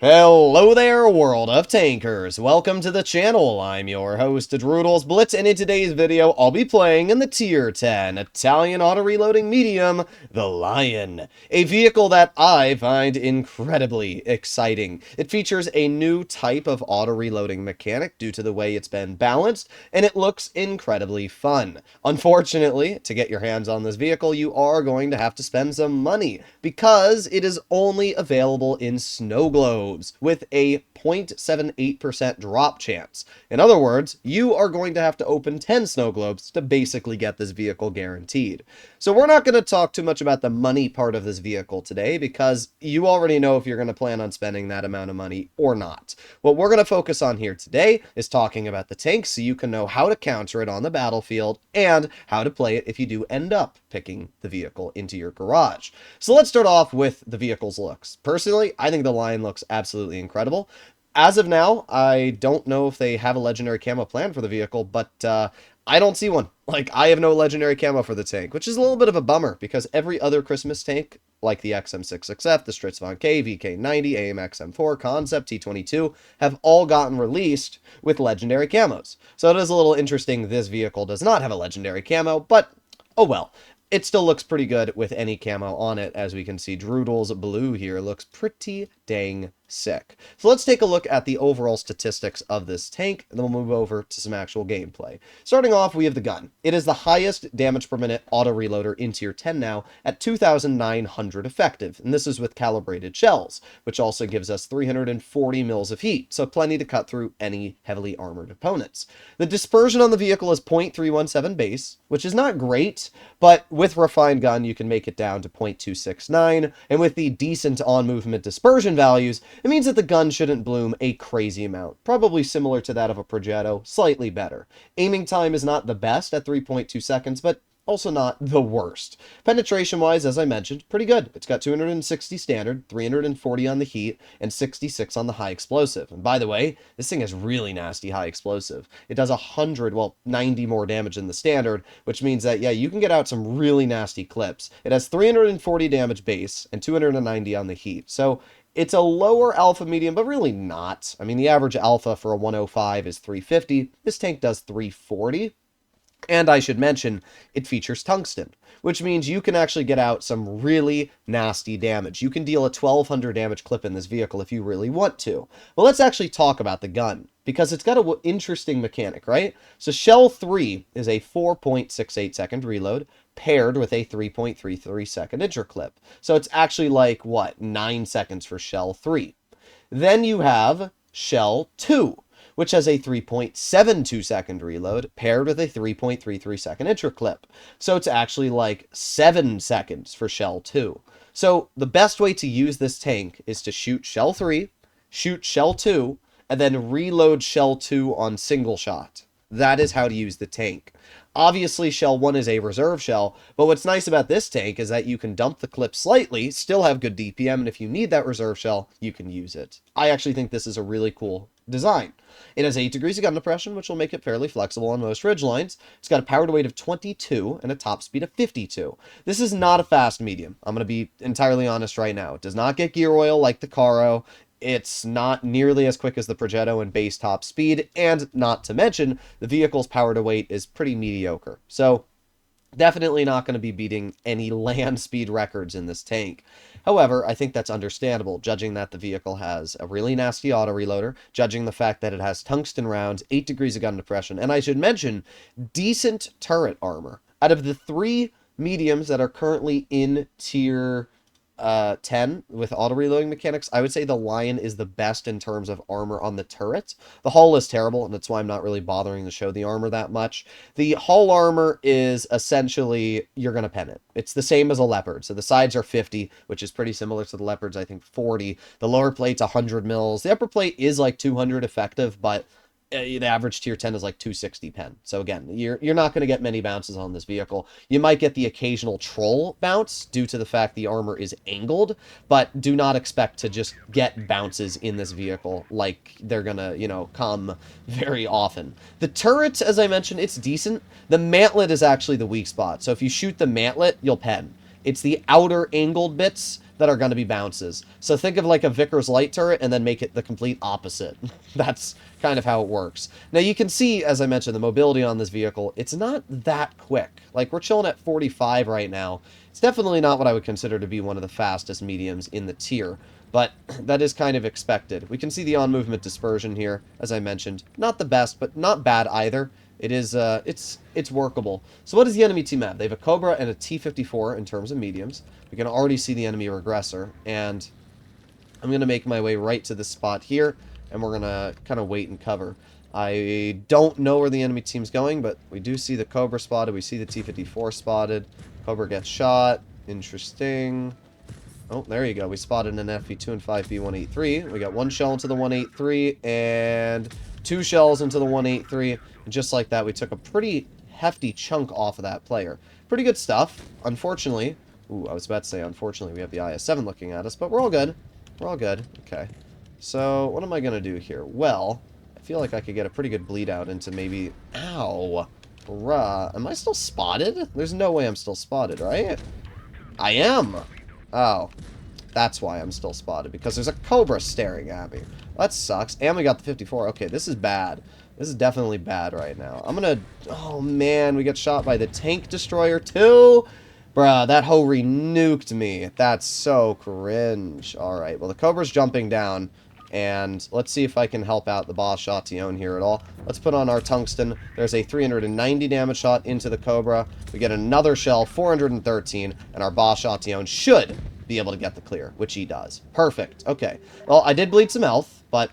Hello there, world of tankers. Welcome to the channel. I'm your host, Droodles Blitz, and in today's video, I'll be playing in the Tier 10 Italian auto-reloading medium, the Lion, a vehicle that I find incredibly exciting. It features a new type of auto-reloading mechanic due to the way it's been balanced, and it looks incredibly fun. Unfortunately, to get your hands on this vehicle, you are going to have to spend some money, because it is only available in snow globes with a 0.78% drop chance. In other words, you are going to have to open 10 snow globes to basically get this vehicle guaranteed. So we're not going to talk too much about the money part of this vehicle today because you already know if you're going to plan on spending that amount of money or not. What we're going to focus on here today is talking about the tank so you can know how to counter it on the battlefield and how to play it if you do end up picking the vehicle into your garage. So let's start off with the vehicle's looks. Personally, I think the Lion looks absolutely incredible. As of now, I don't know if they have a legendary camo plan for the vehicle, but I don't see one. Like, I have no legendary camo for the tank, which is a little bit of a bummer because every other Christmas tank, like the XM6XF, the Stritz Von K, VK90, AMX M4, Concept, T22, have all gotten released with legendary camos. So it is a little interesting this vehicle does not have a legendary camo, but oh well. It still looks pretty good with any camo on it. As we can see, Droodle's blue here looks pretty dang sick. So let's take a look at the overall statistics of this tank, and then we'll move over to some actual gameplay. Starting off, we have the gun. It is the highest damage per minute auto reloader in tier 10 now at 2,900 effective, and this is with calibrated shells, which also gives us 340 mils of heat, so plenty to cut through any heavily armored opponents. The dispersion on the vehicle is 0.317 base, which is not great, but with refined gun, you can make it down to 0.269, and with the decent on-movement dispersion values, it means that the gun shouldn't bloom a crazy amount, probably similar to that of a Progetto, slightly better. Aiming time is not the best at 3.2 seconds, but also not the worst. Penetration-wise, as I mentioned, pretty good. It's got 260 standard, 340 on the heat, and 66 on the high explosive. And by the way, this thing has really nasty high explosive. It does 90 more damage than the standard, which means that, yeah, you can get out some really nasty clips. It has 340 damage base and 290 on the heat. So it's a lower alpha medium, but really not. I mean, the average alpha for a 105 is 350. This tank does 340. And I should mention, it features tungsten, which means you can actually get out some really nasty damage. You can deal a 1200 damage clip in this vehicle if you really want to. Well, let's actually talk about the gun, because it's got an interesting mechanic, right? So Shell 3 is a 4.68 second reload paired with a 3.33 second interclip. So it's actually like, what, 9 seconds for Shell 3. Then you have Shell 2, which has a 3.72 second reload paired with a 3.33 second interclip. So it's actually like 7 seconds for Shell 2. So the best way to use this tank is to shoot Shell 3, shoot Shell 2, and then reload Shell 2 on single shot. That is how to use the tank. Obviously, Shell 1 is a reserve shell, but what's nice about this tank is that you can dump the clip slightly, still have good DPM, and if you need that reserve shell, you can use it. I actually think this is a really cool design. It has 8 degrees of gun depression, which will make it fairly flexible on most ridgelines. It's got a power to weight of 22 and a top speed of 52. This is not a fast medium. I'm going to be entirely honest right now. It does not get gear oil like the Caro. It's not nearly as quick as the Progetto in base top speed, and not to mention, the vehicle's power to weight is pretty mediocre. So, definitely not going to be beating any land speed records in this tank. However, I think that's understandable, judging that the vehicle has a really nasty auto reloader, judging the fact that it has tungsten rounds, 8 degrees of gun depression, and I should mention, decent turret armor. Out of the 3 mediums that are currently in tier 10 with auto reloading mechanics, I would say the Lion is the best in terms of armor on the turret. The hull is terrible, and that's why I'm not really bothering to show the armor that much. The hull armor is essentially, you're going to pen it. It's the same as a Leopard. So the sides are 50, which is pretty similar to the Leopard's, I think, 40. The lower plate's 100 mils. The upper plate is like 200 effective, but the average tier 10 is like 260 pen. So again, you're not going to get many bounces on this vehicle. You might get the occasional troll bounce due to the fact the armor is angled, but do not expect to just get bounces in this vehicle like they're going to, come very often. The turret, as I mentioned, it's decent. The mantlet is actually the weak spot. So if you shoot the mantlet, you'll pen. It's the outer angled bits that are going to be bounces. So think of like a Vickers light turret and then make it the complete opposite. That's kind of how it works. Now you can see, as I mentioned, the mobility on this vehicle, it's not that quick. Like, we're chilling at 45 right now. It's definitely not what I would consider to be one of the fastest mediums in the tier, but that is kind of expected. We can see the on-movement dispersion here, as I mentioned. Not the best, but not bad either. It is, it's workable. So what does the enemy team have? They have a Cobra and a T-54 in terms of mediums. We can already see the enemy regressor, and I'm going to make my way right to this spot here, and we're going to kind of wait and cover. I don't know where the enemy team's going, but we do see the Cobra spotted. We see the T-54 spotted. Cobra gets shot. Interesting. Oh, there you go. We spotted an FV2 and 5B183. We got one shell into the 183 and 2 shells into the 183. And just like that, we took a pretty hefty chunk off of that player. Pretty good stuff. Unfortunately, ooh, I was about to say unfortunately we have the IS-7 looking at us, but we're all good. We're all good. Okay. So, what am I going to do here? Well, I feel like I could get a pretty good bleed out into maybe... Ow! Bruh. Am I still spotted? There's no way I'm still spotted, right? I am! Oh. That's why I'm still spotted, because there's a Cobra staring at me. That sucks. And we got the 54. Okay, this is bad. This is definitely bad right now. I'm gonna... Oh, man. We get shot by the tank destroyer, too? Bruh, that Ho-Ri nuked me. That's so cringe. Alright, well, the Cobra's jumping down. And let's see if I can help out the Boss Chatillon here at all. Let's put on our tungsten. There's a 390 damage shot into the Cobra. We get another shell, 413, and our Boss Chatillon should be able to get the clear, which he does. Perfect. Okay. Well, I did bleed some health, but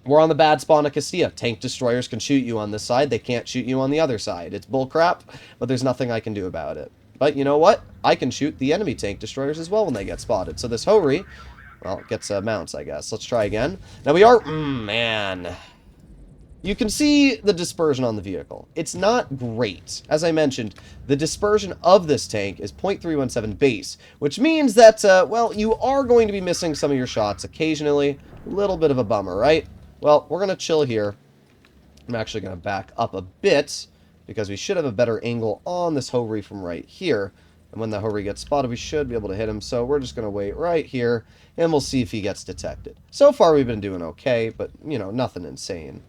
we're on the bad spawn of Castilla. Tank destroyers can shoot you on this side. They can't shoot you on the other side. It's bullcrap, but there's nothing I can do about it. But you know what? I can shoot the enemy tank destroyers as well when they get spotted. So this Ho-Ri... well, it gets mounts, I guess. Let's try again. Now we are... man. You can see the dispersion on the vehicle. It's not great. As I mentioned, the dispersion of this tank is 0.317 base, which means that, well, you are going to be missing some of your shots occasionally. A little bit of a bummer, right? Well, we're going to chill here. I'm actually going to back up a bit, because we should have a better angle on this Ho-Ri from right here. And when the Ho-Ri gets spotted, we should be able to hit him. So we're just going to wait right here, and we'll see if he gets detected. So far, we've been doing okay, but, you know, nothing insane.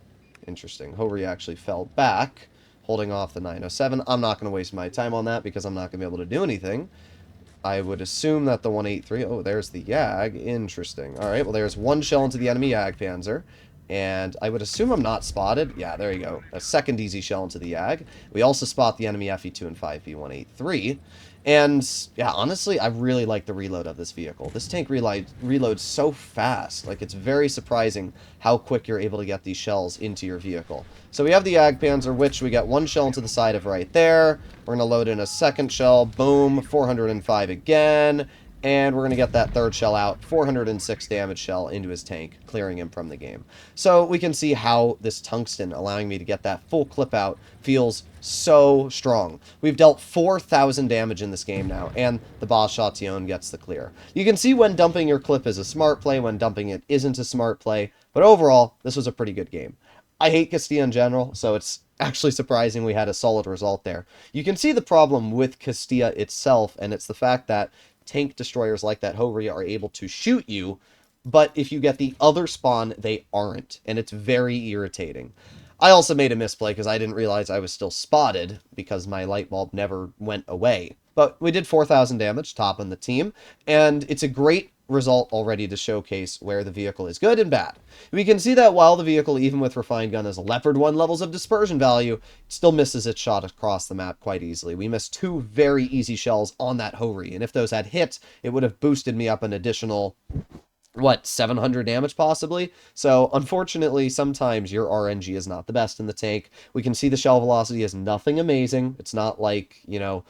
Interesting. Ho-Ri actually fell back, holding off the 907. I'm not going to waste my time on that, because I'm not going to be able to do anything. I would assume that the 183... oh, there's the Yag. Interesting. All right, well, there's one shell into the enemy Jagdpanzer. And I would assume I'm not spotted. Yeah, there you go. A second easy shell into the Yag. We also spot the enemy FE2 and 5B183. And, yeah, honestly, I really like the reload of this vehicle. This tank reloads so fast. Like, it's very surprising how quick you're able to get these shells into your vehicle. So we have the Jagdpanzer, which we got one shell into the side of right there. We're going to load in a second shell. Boom. 405 again. And we're going to get that third shell out, 406 damage shell into his tank, clearing him from the game. So we can see how this tungsten, allowing me to get that full clip out, feels so strong. We've dealt 4,000 damage in this game now, and the Boss Chatillon gets the clear. You can see when dumping your clip is a smart play, when dumping it isn't a smart play, but overall, this was a pretty good game. I hate Castilla in general, so it's actually surprising we had a solid result there. You can see the problem with Castilla itself, and it's the fact that tank destroyers like that Ho-Ri are able to shoot you, but if you get the other spawn, they aren't, and it's very irritating. I also made a misplay because I didn't realize I was still spotted because my light bulb never went away. But we did 4,000 damage, top on the team, and it's a great result already to showcase where the vehicle is good and bad. We can see that while the vehicle, even with Refined Gun, has Leopard 1 levels of dispersion value, it still misses its shot across the map quite easily. We missed 2 very easy shells on that Ho-Ri, and if those had hit, it would have boosted me up an additional, what, 700 damage possibly? So, unfortunately, sometimes your RNG is not the best in the tank. We can see the shell velocity is nothing amazing. It's not like, you know,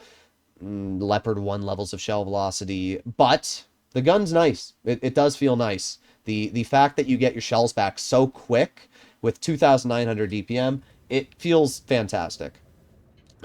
Leopard 1 levels of shell velocity, but the gun's nice. It does feel nice. The fact that you get your shells back so quick with 2,900 DPM, it feels fantastic.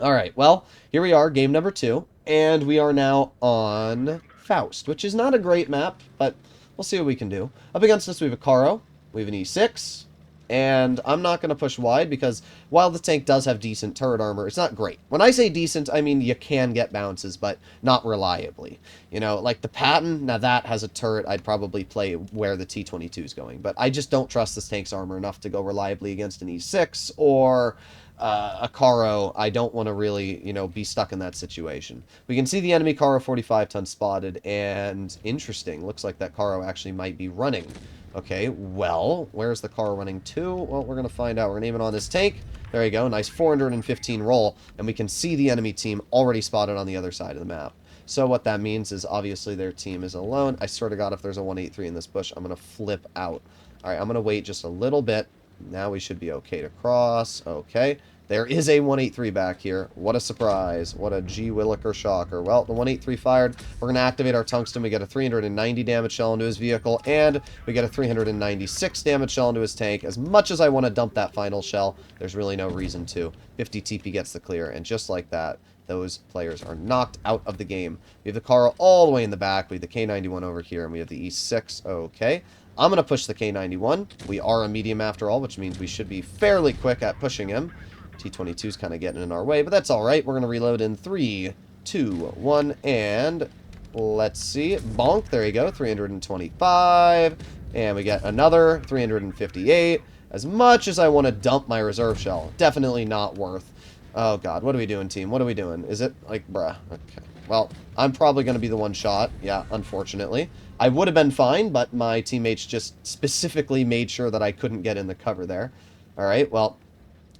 All right, well, here we are, game number 2, and we are now on Faust, which is not a great map, but we'll see what we can do. Up against us, we have a Caro, we have an E6, And I'm not going to push wide because while the tank does have decent turret armor, it's not great. When I say decent, I mean you can get bounces, but not reliably. You know, like the Patton, now that has a turret, I'd probably play where the T-22 is going. But I just don't trust this tank's armor enough to go reliably against an E6 or a Karo. I don't want to really, you know, be stuck in that situation. We can see the enemy Karo 45 ton spotted, and interesting. Looks like that Karo actually might be running. Okay, well, where's the Karo running to? Well, we're going to find out. We're going to aim it on this tank. There you go. Nice 415 roll, and we can see the enemy team already spotted on the other side of the map. So what that means is obviously their team is alone. I swear to God, if there's a 183 in this bush, I'm going to flip out. All right, I'm going to wait just a little bit. Now we should be okay to cross. Okay. There is a 183 back here. What a surprise. What a G. Williker shocker. Well, the 183 fired. We're going to activate our tungsten. We get a 390 damage shell into his vehicle, and we get a 396 damage shell into his tank. As much as I want to dump that final shell, there's really no reason to. 50 TP gets the clear, and just like that, those players are knocked out of the game. We have the Karo all the way in the back. We have the K91 over here, and we have the E6. Okay. I'm going to push the K91. We are a medium after all, which means we should be fairly quick at pushing him. T-22 is kind of getting in our way, but that's all right. We're going to reload in 3, 2, 1, and let's see. Bonk. There you go. 325. And we get another 358. As much as I want to dump my reserve shell, definitely not worth. Oh, God. What are we doing, team? What are we doing? Is it like, bruh? Okay. Well, I'm probably going to be the one shot. Yeah, unfortunately. I would have been fine, but my teammates just specifically made sure that I couldn't get in the cover there. All right, well,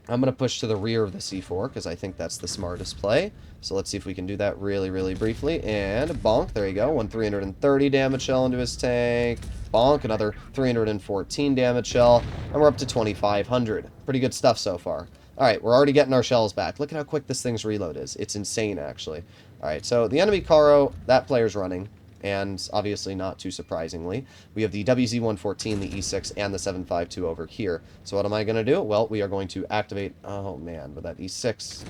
I'm going to push to the rear of the C4 because I think that's the smartest play. So let's see if we can do that really, really briefly. And bonk, there you go. 330 damage shell into his tank. Bonk, another 314 damage shell. And we're up to 2,500. Pretty good stuff so far. Alright, we're already getting our shells back. Look at how quick this thing's reload is. It's insane, actually. Alright, so the enemy Karo, that player's running. And obviously, not too surprisingly, we have the WZ-114, the E6, and the 752 over here. So what am I going to do? Well, we are going to activate... Oh, man, but that E6...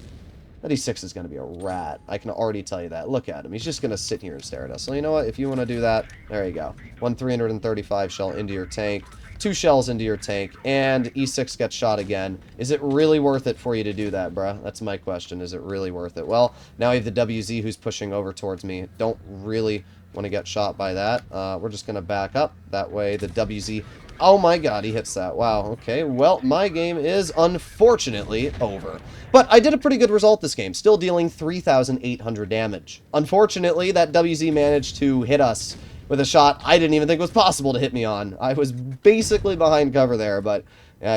That E6 is going to be a rat. I can already tell you that. Look at him. He's just going to sit here and stare at us. So you know what? If you want to do that, there you go. 335 shell into your tank. 2 shells into your tank. And E6 gets shot again. Is it really worth it for you to do that, bruh? That's my question. Is it really worth it? Well, now we have the WZ who's pushing over towards me. Don't really want to get shot by that. We're just going to back up. That way the WZ... Oh my God, he hits that. Wow, okay. Well, my game is unfortunately over. But I did a pretty good result this game, still dealing 3,800 damage. Unfortunately, that WZ managed to hit us with a shot I didn't even think was possible to hit me on. I was basically behind cover there, but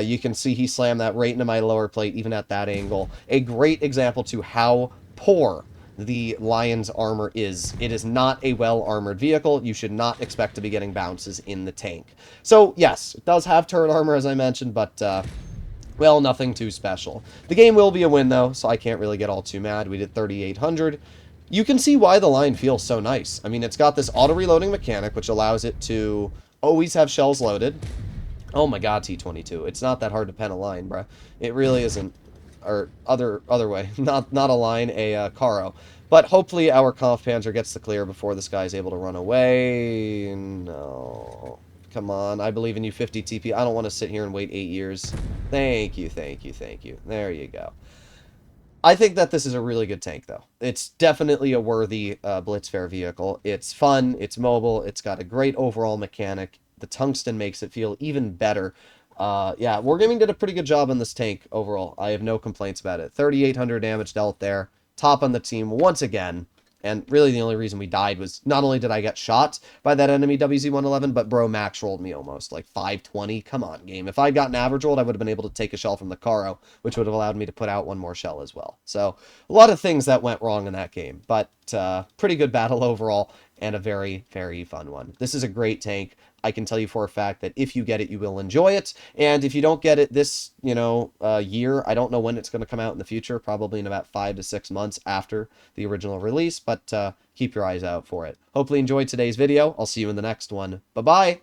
you can see he slammed that right into my lower plate, even at that angle. A great example to how poor the Lion's armor is. It is not a well-armored vehicle. You should not expect to be getting bounces in the tank. So, yes, it does have turret armor, as I mentioned, but, well, nothing too special. The game will be a win, though, so I can't really get all too mad. We did 3,800. You can see why the Lion feels so nice. I mean, it's got this auto-reloading mechanic, which allows it to always have shells loaded. Oh my God, T-22. It's not that hard to pen a Lion, bruh. It really isn't. Or other way, not a Lion, a Karo. But hopefully our Kampfpanzer gets the clear before this guy's able to run away. No. Come on, I believe in you, 50 TP. I don't want to sit here and wait 8 years. Thank you, thank you, thank you. There you go. I think that this is a really good tank, though. It's definitely a worthy Blitzfair vehicle. It's fun, it's mobile, it's got a great overall mechanic. The tungsten makes it feel even better. Yeah, Wargaming did a pretty good job on this tank overall. I have no complaints about it. 3,800 damage dealt there. Top on the team once again. And really the only reason we died was not only did I get shot by that enemy WZ-111, but bro max rolled me almost. Like 520. Come on, game. If I'd gotten average rolled, I would have been able to take a shell from the Karo, which would have allowed me to put out one more shell as well. So, a lot of things that went wrong in that game. But, pretty good battle overall, and a very, very fun one. This is a great tank. I can tell you for a fact that if you get it, you will enjoy it. And if you don't get it this, year, I don't know when it's going to come out in the future, probably in about 5 to 6 months after the original release, but keep your eyes out for it. Hopefully you enjoyed today's video. I'll see you in the next one. Bye-bye!